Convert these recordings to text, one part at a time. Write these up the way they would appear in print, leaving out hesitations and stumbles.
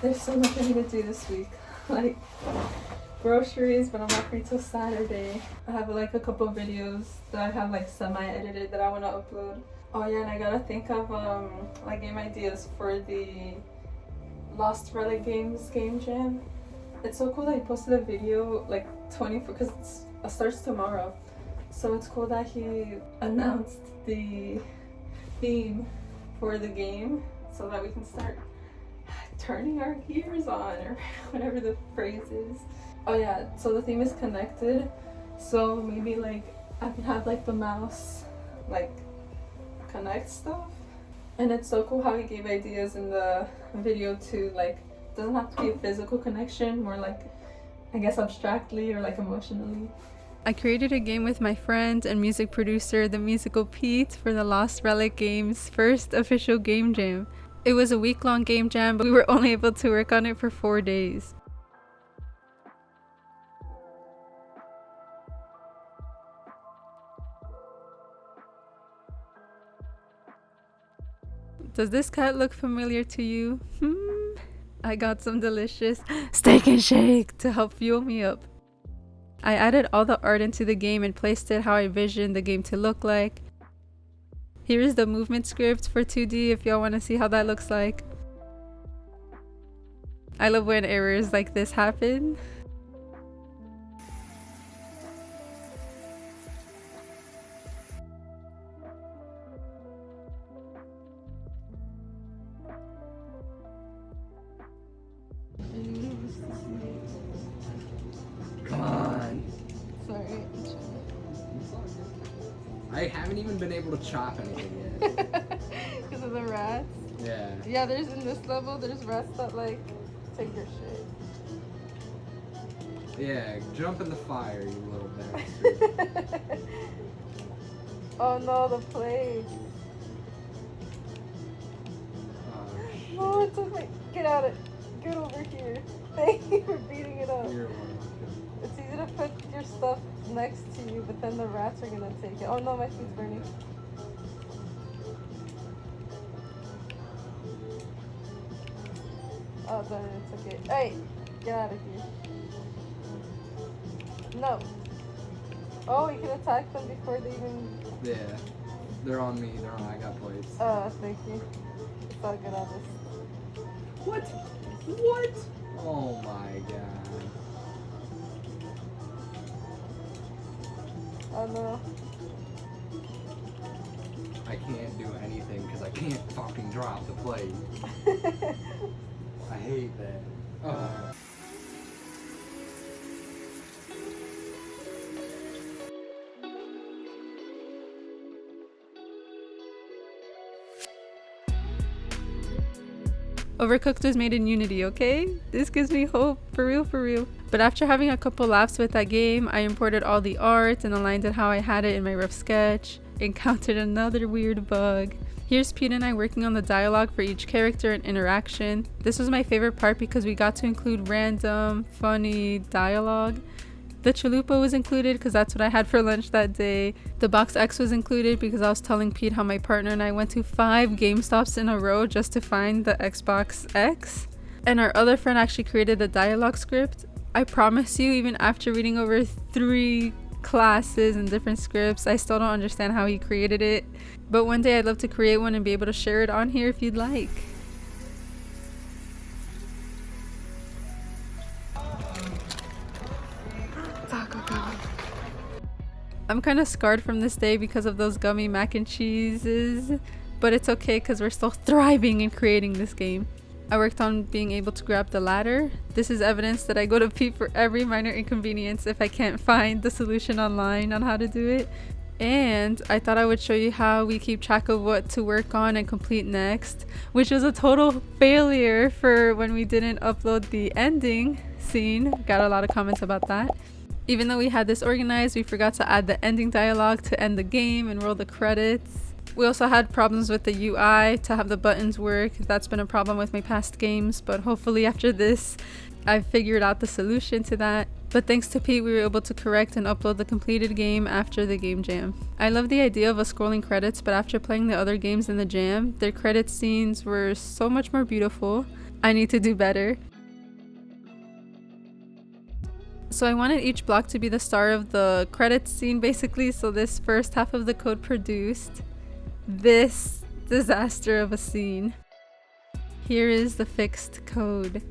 There's so much I need to do this week. Like groceries, but I'm not free till Saturday. I have like a couple of videos that I have like semi-edited that I want to upload. Oh yeah, and I gotta think of like game ideas for the Lost Relic Games game jam. It's so cool that he posted a video like 24 because it starts tomorrow. So it's cool that he announced the theme for the game so that we can start turning our gears on, or whatever the phrase is. Oh yeah, so the theme is connected. So maybe like I can have like the mouse like connect stuff. And it's so cool how he gave ideas in the video to like, doesn't have to be a physical connection, more like I guess abstractly or like emotionally. I created a game with my friend and music producer, the Musical Pete, for the Lost Relic Games' first official game jam. It was a week-long game jam, but we were only able to work on it for 4 days. Does this cat look familiar to you? I got some delicious steak and shake to help fuel me up. I added all the art into the game and placed it how I envisioned the game to look like. Here is the movement script for 2D if y'all want to see how that looks like. I love when errors like this happen. Come on. Sorry. I haven't even been able to chop anything yet. Because of the rats? Yeah. Yeah, there's in this level, there's rats that like take your shit. Yeah, jump in the fire, you little bastard. Oh no, the plague. Oh, No, it's okay. Get out of it. Get over here. Thank you for beating it up. you're welcome. It's easy to put your stuff next to you, but then the rats are gonna take it. Oh no, my feet's burning. Oh, darn it, it's okay. Hey, get out of here. No. Oh, you can attack them before they even... Yeah. They're on me. I got plates. Oh, thank you. It's all good on this. What? What? Oh my god. Oh no. I can't do anything because I can't fucking drop the plate. I hate that. Ugh. Overcooked was made in Unity, okay? This gives me hope, for real, for real. But after having a couple laughs with that game, I imported all the art and aligned it how I had it in my rough sketch. Encountered another weird bug. Here's Pete and I working on the dialogue for each character and interaction. This was my favorite part because we got to include random, funny dialogue. The chalupa was included because that's what I had for lunch that day. The box X was included because I was telling Pete how my partner and I went to 5 GameStops in a row just to find the Xbox X. And our other friend actually created the dialogue script. I promise you, even after reading over 3 classes and different scripts, I still don't understand how he created it. But one day I'd love to create one and be able to share it on here if you'd like. I'm kind of scarred from this day because of those gummy mac and cheeses, but it's okay because we're still thriving in creating this game. I worked on being able to grab the ladder. This is evidence that I go to Pete for every minor inconvenience if I can't find the solution online on how to do it. And I thought I would show you how we keep track of what to work on and complete next, which was a total failure for when we didn't upload the ending scene. Got a lot of comments about that. Even though we had this organized, we forgot to add the ending dialogue to end the game and roll the credits. We also had problems with the UI to have the buttons work. That's been a problem with my past games, but hopefully after this, I've figured out the solution to that. But thanks to Pete, we were able to correct and upload the completed game after the game jam. I love the idea of us scrolling credits, but after playing the other games in the jam, their credit scenes were so much more beautiful. I need to do better. So I wanted each block to be the star of the credits scene basically, so this first half of the code produced this disaster of a scene. Here is the fixed code.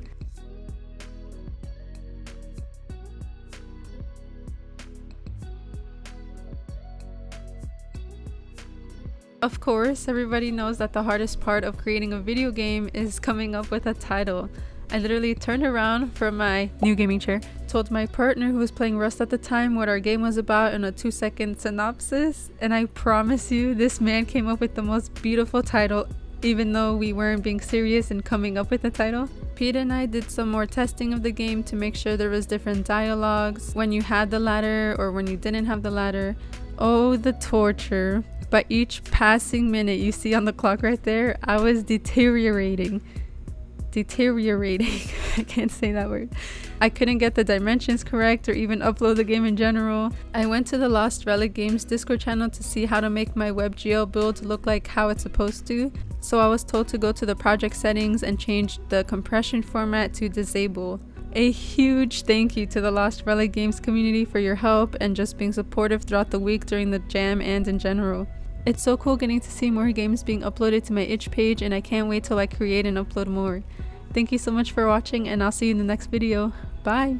Of course, everybody knows that the hardest part of creating a video game is coming up with a title. I literally turned around from my new gaming chair, told my partner who was playing Rust at the time what our game was about in a 2-second synopsis, and I promise you, this man came up with the most beautiful title, even though we weren't being serious in coming up with the title. Pete and I did some more testing of the game to make sure there was different dialogues when you had the ladder or when you didn't have the ladder. Oh, the torture. By each passing minute you see on the clock right there, I was deteriorating. I can't say that word. I couldn't get the dimensions correct or even upload the game in general. I went to the Lost Relic Games Discord channel to see how to make my WebGL build look like how it's supposed to. So I was told to go to the project settings and change the compression format to disable. A huge thank you to the Lost Relic Games community for your help and just being supportive throughout the week during the jam and in general. It's so cool getting to see more games being uploaded to my itch page, and I can't wait till I create and upload more. Thank you so much for watching, and I'll see you in the next video. Bye!